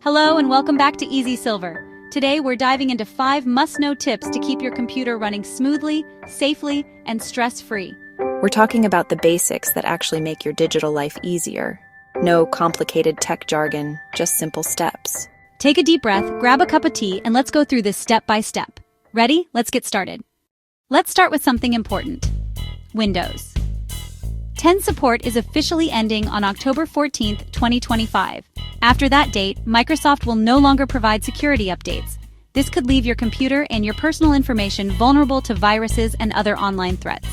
Hello and welcome back to EZSilver. Today we're diving into 5 must-know tips to keep your computer running smoothly, safely, and stress-free. We're talking about the basics that actually make your digital life easier. No complicated tech jargon, just simple steps. Take a deep breath, grab a cup of tea, and let's go through this step by step. Ready? Let's get started. Let's start with something important. Windows 10 support is officially ending on October 14th, 2025. After that date, Microsoft will no longer provide security updates. This could leave your computer and your personal information vulnerable to viruses and other online threats.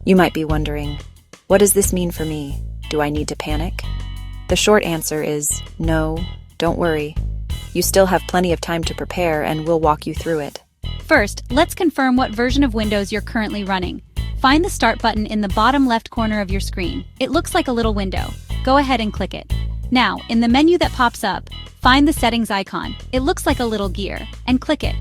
You might be wondering, what does this mean for me? Do I need to panic? The short answer is no, don't worry. You still have plenty of time to prepare and we'll walk you through it. First, let's confirm what version of Windows you're currently running. Find the Start button in the bottom left corner of your screen. It looks like a little window. Go ahead and click it. Now, in the menu that pops up, find the Settings icon. It looks like a little gear, and click it.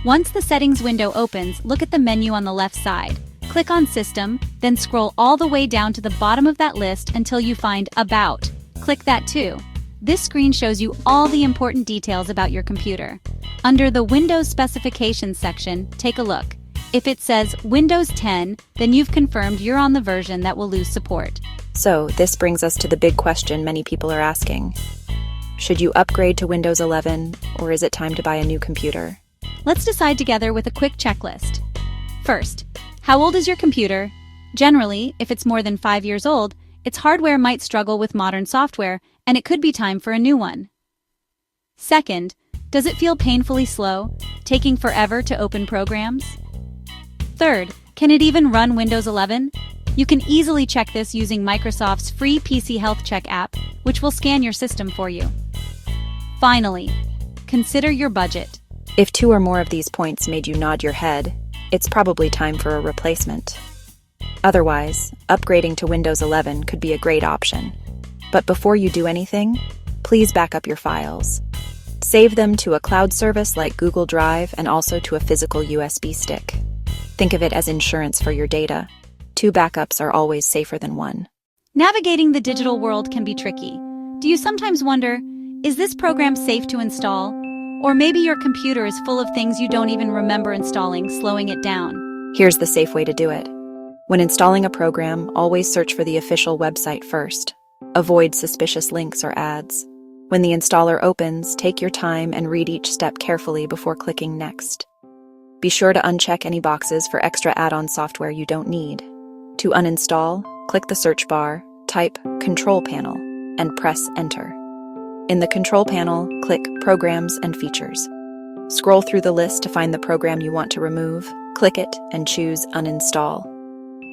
Once the Settings window opens, look at the menu on the left side. Click on System, then scroll all the way down to the bottom of that list until you find About. Click that too. This screen shows you all the important details about your computer. Under the Windows Specifications section, take a look. If it says Windows 10, then you've confirmed you're on the version that will lose support. So, this brings us to the big question many people are asking. Should you upgrade to Windows 11, or is it time to buy a new computer? Let's decide together with a quick checklist. First, how old is your computer? Generally, if it's more than 5 years old, its hardware might struggle with modern software, and it could be time for a new one. Second, does it feel painfully slow, taking forever to open programs? Third, can it even run Windows 11? You can easily check this using Microsoft's free PC Health Check app, which will scan your system for you. Finally, consider your budget. If 2 or more of these points made you nod your head, it's probably time for a replacement. Otherwise, upgrading to Windows 11 could be a great option. But before you do anything, please back up your files. Save them to a cloud service like Google Drive and also to a physical USB stick. Think of it as insurance for your data. 2 backups are always safer than 1. Navigating the digital world can be tricky. Do you sometimes wonder, is this program safe to install? Or maybe your computer is full of things you don't even remember installing, slowing it down. Here's the safe way to do it. When installing a program, always search for the official website first. Avoid suspicious links or ads. When the installer opens, take your time and read each step carefully before clicking Next. Be sure to uncheck any boxes for extra add-on software you don't need. To uninstall, click the search bar, type Control Panel, and press Enter. In the Control Panel, click Programs and Features. Scroll through the list to find the program you want to remove, click it, and choose Uninstall.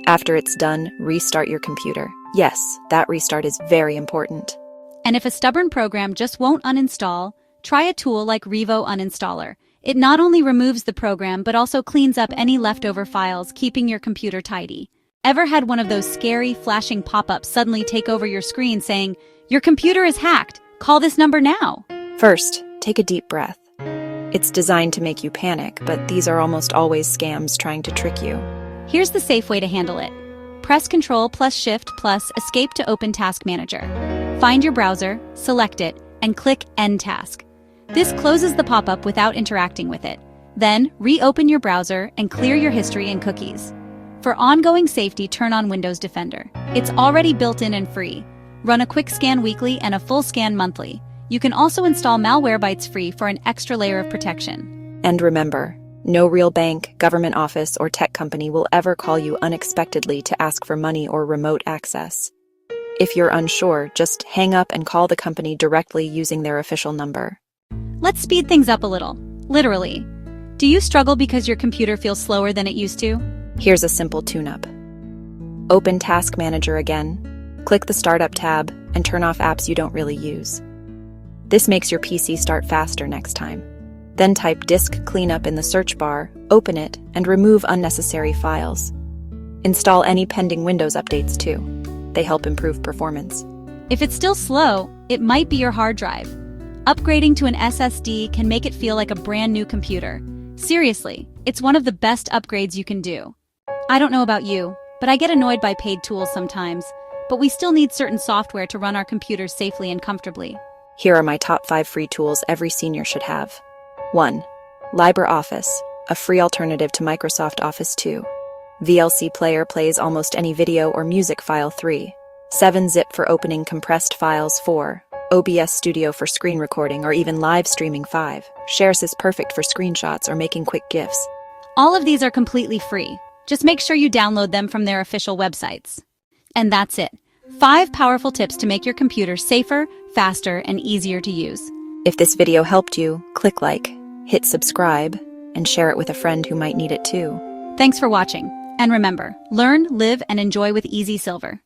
After it's done, restart your computer. Yes, that restart is very important. And if a stubborn program just won't uninstall, try a tool like Revo Uninstaller. It not only removes the program, but also cleans up any leftover files, keeping your computer tidy. Ever had one of those scary, flashing pop-ups suddenly take over your screen saying, "Your computer is hacked. Call this number now"? First, take a deep breath. It's designed to make you panic, but these are almost always scams trying to trick you. Here's the safe way to handle it. Press Ctrl plus Shift plus Escape to open Task Manager. Find your browser, select it, and click End Task. This closes the pop-up without interacting with it. Then, reopen your browser and clear your history and cookies. For ongoing safety, turn on Windows Defender. It's already built in and free. Run a quick scan weekly and a full scan monthly. You can also install Malwarebytes free for an extra layer of protection. And remember, no real bank, government office, or tech company will ever call you unexpectedly to ask for money or remote access. If you're unsure, just hang up and call the company directly using their official number. Let's speed things up a little. Literally. Do you struggle because your computer feels slower than it used to? Here's a simple tune-up. Open Task Manager again, click the Startup tab, and turn off apps you don't really use. This makes your PC start faster next time. Then type Disk Cleanup in the search bar, open it, and remove unnecessary files. Install any pending Windows updates too. They help improve performance. If it's still slow, it might be your hard drive. Upgrading to an SSD can make it feel like a brand new computer. Seriously, it's one of the best upgrades you can do. I don't know about you, but I get annoyed by paid tools sometimes, but we still need certain software to run our computers safely and comfortably. Here are my top 5 free tools every senior should have. 1. LibreOffice, a free alternative to Microsoft Office 2. VLC Player plays almost any video or music file. 3. 7-Zip for opening compressed files. 4. OBS Studio for screen recording or even live streaming. 5. Shares is perfect for screenshots or making quick GIFs. All of these are completely free. Just make sure you download them from their official websites. And that's it. 5 powerful tips to make your computer safer, faster, and easier to use. If this video helped you, click like, hit subscribe, and share it with a friend who might need it too. Thanks for watching. And remember, learn, live, and enjoy with EZSilver.